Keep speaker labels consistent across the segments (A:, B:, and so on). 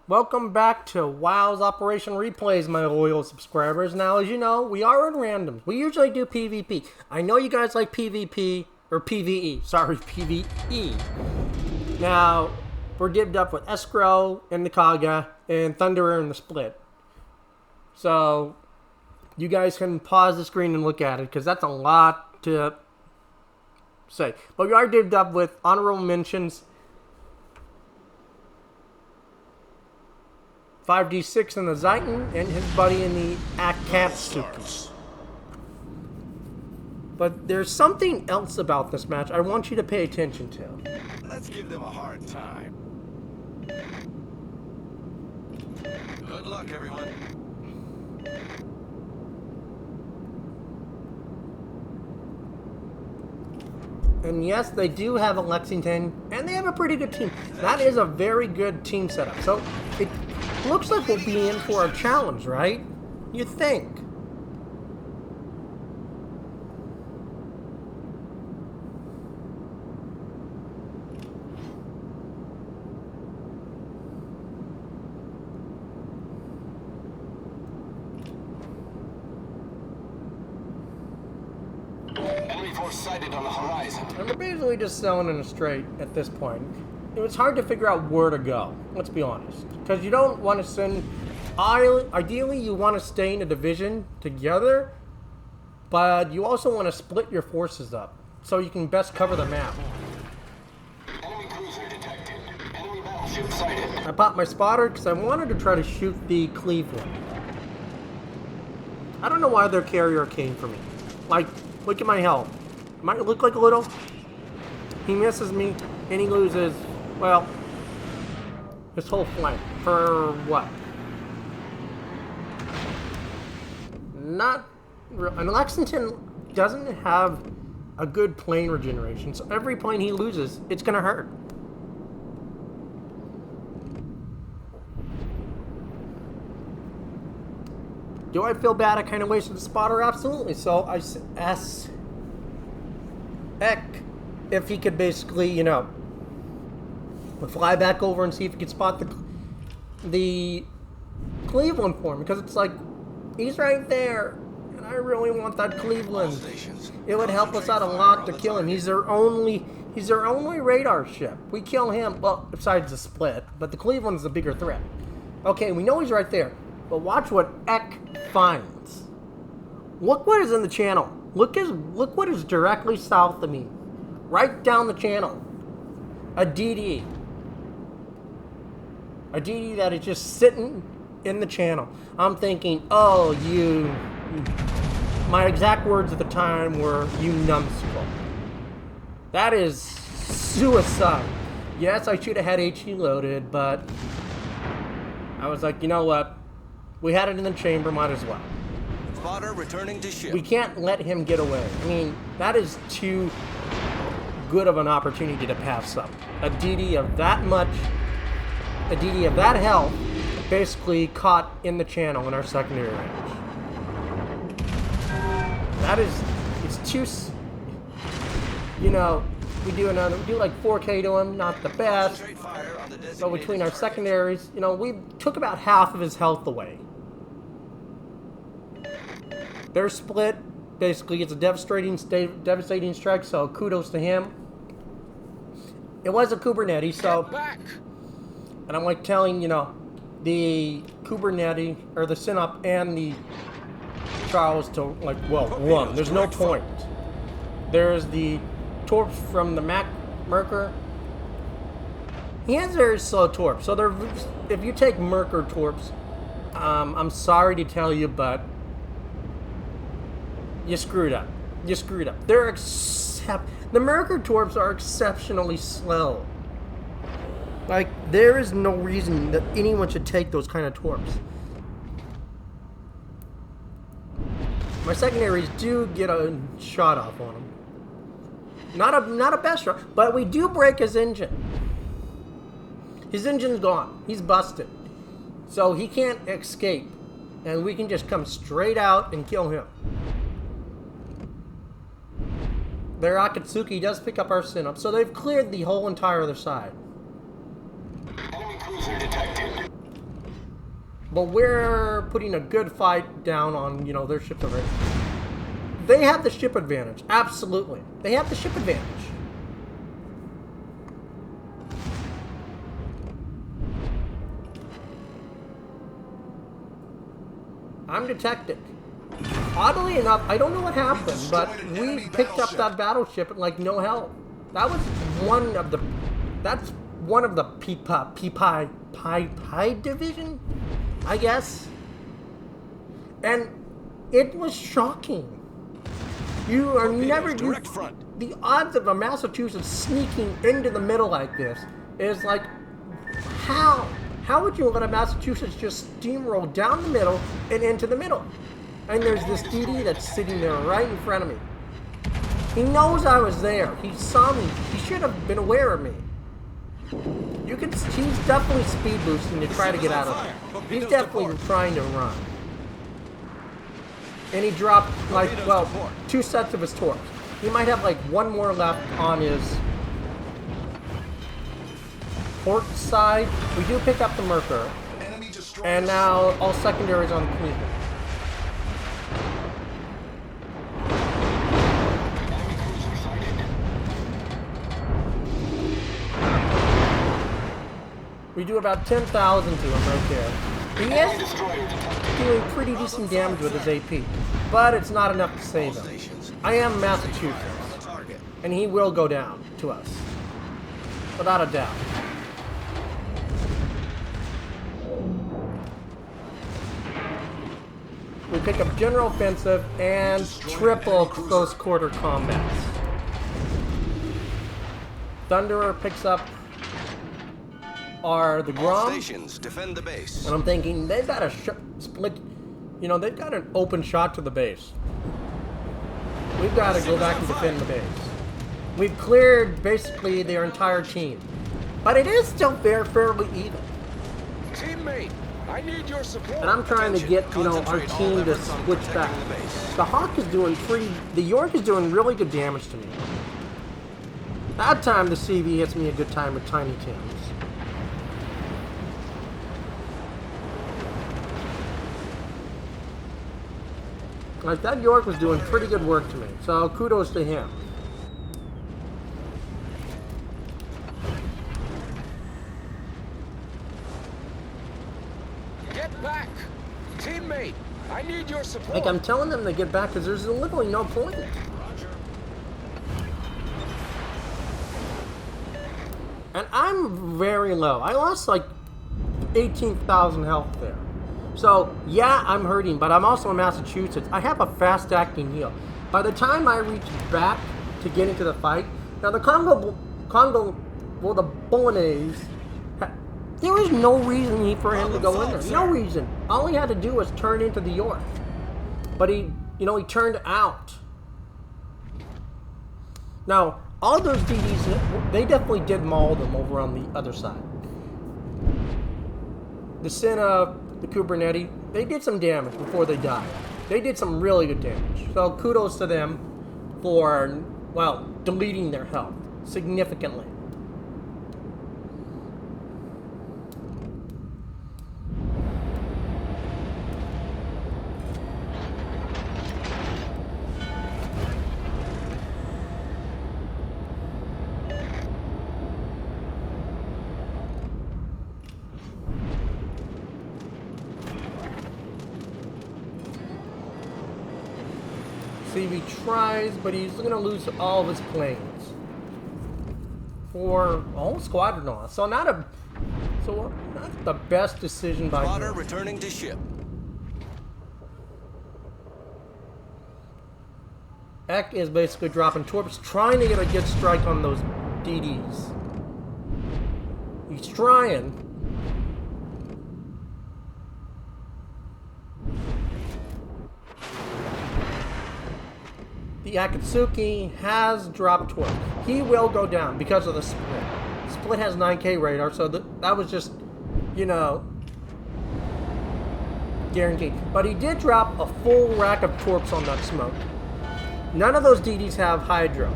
A: Welcome back to WOW's Operation Replays, my loyal subscribers. Now, as you know, we are in randoms. We usually do PvP. I know you guys like PvP, or PvE. Sorry, PvE. Now, we're divvied up with Escrow and Nikaga and Thunderer and the Split. So, you guys can pause the screen and look at it, because that's a lot to say. But we are divvied up with honorable mentions. 5d6 in the Zeiton and his buddy in the Akatsuki. But there's something else about this match I want you to pay attention to.
B: Let's give them a hard time. Good luck, everyone.
A: And yes, they do have a Lexington, and they have a pretty good team. That is a very good team setup. So it looks like we'll be in for a challenge, right? You think?
B: Enemy force sighted on the horizon.
A: And we're basically just selling in a straight at this point. It was hard to figure out where to go, let's be honest. Because you don't want to send... Ideally, you want to stay in a division together, but you also want to split your forces up, so you can best cover the map.
B: Enemy cruiser detected. Enemy battleship sighted.
A: I popped my spotter because I wanted to try to shoot the Cleveland. I don't know why their carrier came for me. Like, look at my health. Might look like a little. He misses me, and he loses, well, his whole flank. For what? Not real. And Lexington doesn't have a good plane regeneration, so every plane he loses, it's gonna hurt. Do I feel bad I kind of wasted the spotter? Absolutely. So I asked Eck if he could basically, you know, fly back over and see if he could spot the Cleveland for me, because it's like, he's right there, and I really want that Cleveland. It would help us out a lot to kill him. He's their only radar ship. We kill him, well, besides the Split, but the Cleveland's the bigger threat. Okay, we know he's right there. But watch what Eck finds. Look what is in the channel. Look what is directly south of me. Right down the channel. A DD. A DD that is just sitting in the channel. I'm thinking, oh, you... My exact words at the time were, you numbskull. That is suicide. Yes, I should have had HE loaded, but... I was like, you know what? We had it in the chamber, might as well.
B: Spotter returning to ship.
A: We can't let him get away. I mean, that is too good of an opportunity to pass up. A DD of that much, a DD of that health, basically caught in the channel in our secondary range. That is, it's too, you know, we do like 4K to him, not the best. So between our secondaries, you know, we took about half of his health away. Their Split basically gets a devastating strike, so kudos to him. It was a Kubernetes, so... And I'm like telling, you know, the Kubernetes, or the Synop and the Charles to, like, well, run. There's no point. There's the torps from the Merker. He has very slow torps, so they're, if you take Merker torps, I'm sorry to tell you, but you screwed up. You screwed up. The Merker torps are exceptionally slow. Like, there is no reason that anyone should take those kind of torps. My secondaries do get a shot off on him. Not a best shot, but we do break his engine. His engine's gone. He's busted. So he can't escape. And we can just come straight out and kill him. Their Akatsuki does pick up our Synop, so they've cleared the whole entire other side.
B: Enemy cruiser detected.
A: But we're putting a good fight down on, you know, their ships already. They have the ship advantage. Absolutely. They have the ship advantage. I'm detected. Oddly enough, I don't know what happened, but we picked up that battleship at like no help. That was one of the... That's one of the Pi division, I guess. And it was shocking. You are never...
B: Direct front.
A: The odds of a Massachusetts sneaking into the middle like this is like... How? How would you let a Massachusetts just steamroll down the middle and into the middle? And there's this DD that's sitting there right in front of me. He knows I was there. He saw me. He should have been aware of me. You can. He's definitely speed boosting to try to get out of it. He's definitely trying to run. And he dropped like, well, 2 sets of his torps. He might have like 1 more left on his port side. We do pick up the Mercury. And now all secondaries on the Cleveland. We do about 10,000 to him right there. He is doing pretty decent damage with his AP, but it's not enough to save him. I am Massachusetts, and he will go down to us, without a doubt. We pick up general offensive and triple close quarter combats. Thunderer picks up the Grom.
B: Stations defend the base.
A: And I'm thinking they've got a split, you know, they've got an open shot to the base. We've got to go back and defend the base. We've cleared basically their entire team, but it is still fairly even.
B: Teammate, I need your support.
A: And I'm trying to get, you know, our team to switch back. The Hawk is doing the York is doing really good damage to me. That time the CV hits me a good time with Tiny Tims. Like, that York was doing pretty good work to me, so kudos to him.
B: Get back! Teammate, I need your support.
A: Like, I'm telling them to get back because there's literally no point. And I'm very low. I lost like 18,000 health there. So, yeah, I'm hurting, but I'm also in Massachusetts. I have a fast-acting heal. By the time I reach back to get into the fight, now the Congo, well, the Bolognese, there was no reason for him to go in there. No reason. All he had to do was turn into the York. But he, you know, he turned out. Now, all those DDs, they definitely did maul them over on the other side. The Senna, the Kubernetes, they did some damage before they died. They did some really good damage. So kudos to them for, well, deleting their health significantly. CV tries, but he's going to lose all of his planes for a whole squadron loss. So not the best decision by
B: Spotter
A: him.
B: returning to ship.
A: Eck is basically dropping torps, trying to get a good strike on those DDs. He's trying. The Akatsuki has dropped torp. He will go down because of the split. Split has 9K radar, so that was just, you know, guaranteed. But he did drop a full rack of torps on that smoke. None of those DDs have Hydro.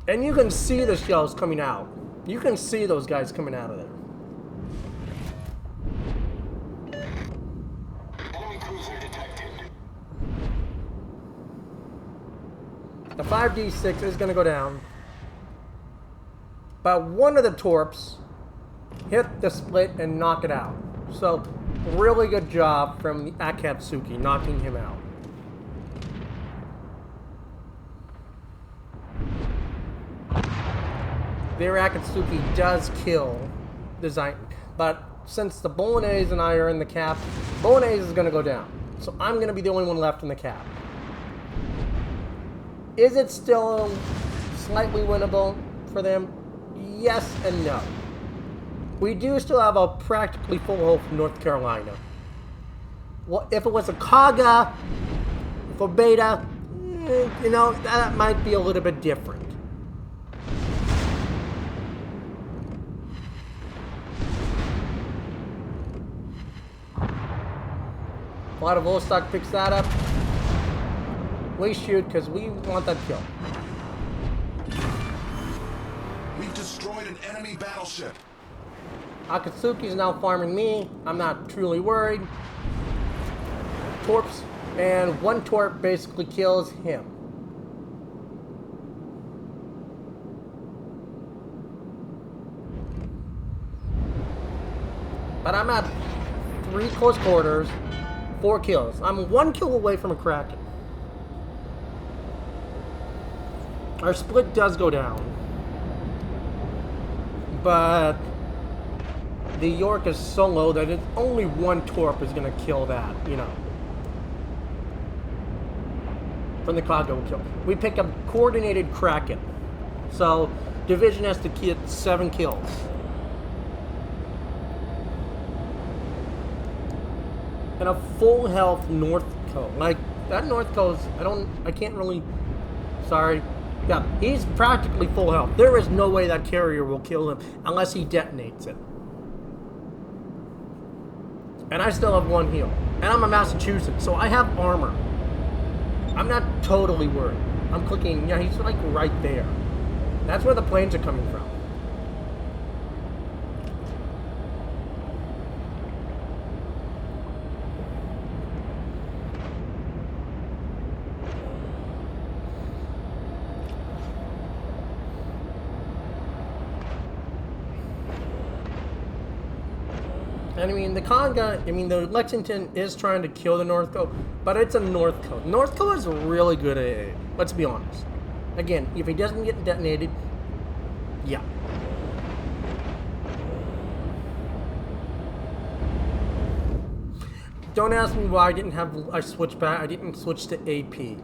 A: And you can see the shells coming out. You can see those guys coming out of there. The 5d6 is going to go down. But one of the torps hit the split and knock it out. So, really good job from the Akatsuki knocking him out. Their Akatsuki does kill the Zion. But since the Bolognese and I are in the cap, Bolognese is going to go down. So I'm going to be the only one left in the cap. Is it still slightly winnable for them? Yes and no. We do still have a practically full hold from North Carolina. Well, if it was a Kaga for Beta, you know, that might be a little bit different. Vladivostok picks that up. We shoot because we want that kill.
C: We've destroyed an enemy battleship.
A: Akatsuki's now farming me. I'm not truly worried. Torps. And one torp basically kills him. But I'm at 3 close quarters, 4 kills. I'm 1 kill away from a Kraken. Our split does go down. But the York is so low that it's only 1 torp is going to kill that, you know. From the Kaga will kill. We pick up coordinated Kraken. So, division has to get 7 kills. And a full health North Coast. Like, that North Coast, I can't really, sorry. Yeah, he's practically full health. There is no way that carrier will kill him unless he detonates it. And I still have 1 heal. And I'm a Massachusetts, so I have armor. I'm not totally worried. I'm clicking, yeah, he's like right there. That's where the planes are coming from. And I mean, the Lexington is trying to kill the North Coast, but it's a North Coast. North Coast is really good at it. Let's be honest. Again, if he doesn't get detonated, yeah. Don't ask me why I switched back. I didn't switch to AP.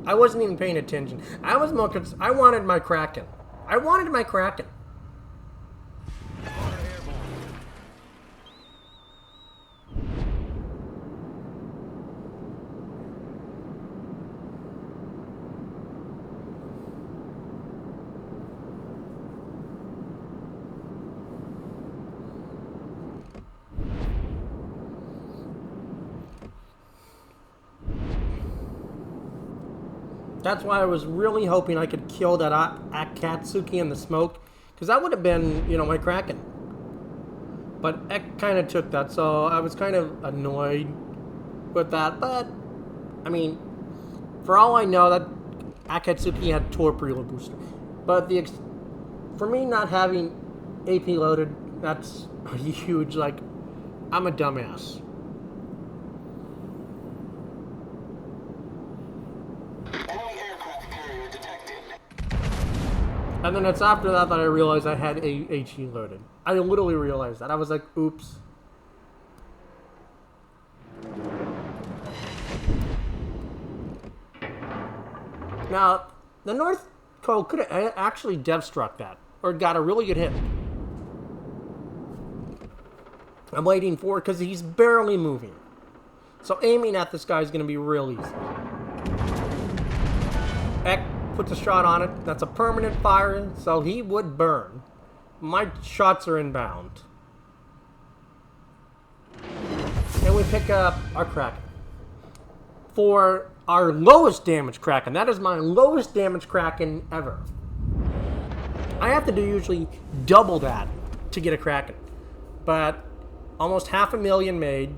A: I wasn't even paying attention. I was more concerned. I wanted my Kraken. I wanted my Kraken. That's why I was really hoping I could kill that Akatsuki in the smoke, because that would have been, you know, my Kraken. But Ek kind of took that, so I was kind of annoyed with that. But, I mean, for all I know, that Akatsuki had torpedo booster. But for me not having AP loaded, that's a huge, like, I'm a dumbass. And then it's after that I realized I had HE loaded. I literally realized that. I was like, oops. Now, the North Coast could have actually dev struck that, or got a really good hit. I'm waiting for it because he's barely moving. So aiming at this guy is going to be real easy. Ek puts a shot on it. That's a permanent fire, so he would burn. My shots are inbound. And we pick up our Kraken. For our lowest damage Kraken. That is my lowest damage Kraken ever. I have to do usually double that to get a Kraken. But almost 500,000 made.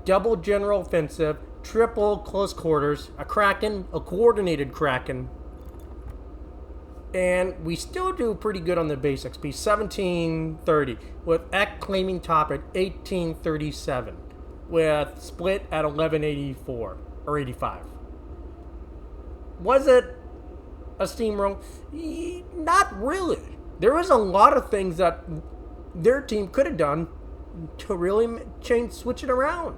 A: Double general offensive. triple close quarters, a Kraken, a coordinated Kraken, and we still do pretty good on the base XP, 1730, with Ek claiming top at 1837, with Split at 1184 or 85. Was it a steamroll? Not really. There was a lot of things that their team could have done to really switch it around.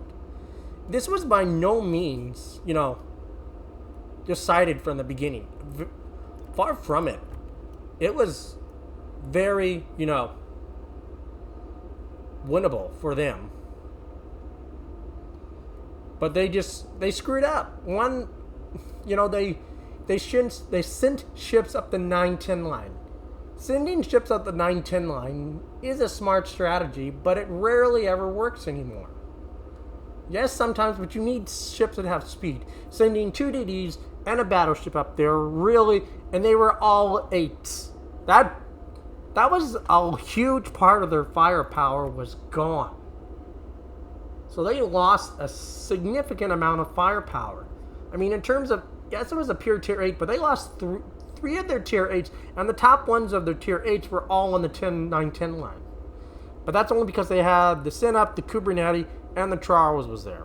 A: This was by no means, decided from the beginning. Far from it. It was very, winnable for them. But they screwed up. One, they sent ships up the 910 line. Sending ships up the 910 line is a smart strategy, but it rarely ever works anymore. Yes, sometimes, but you need ships that have speed. Sending 2 DDs and a battleship up there, really, and they were all 8s. That was a huge part of their firepower was gone. So they lost a significant amount of firepower. I mean, in terms of, yes, it was a pure tier 8, but they lost 3 of their tier 8s, and the top ones of their tier 8s were all on the 910 line. But that's only because they had the Sinup, the Kubernetes, and the Charles was there.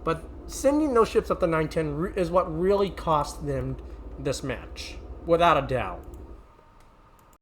A: But sending those ships up the 910 is what really cost them this match, without a doubt.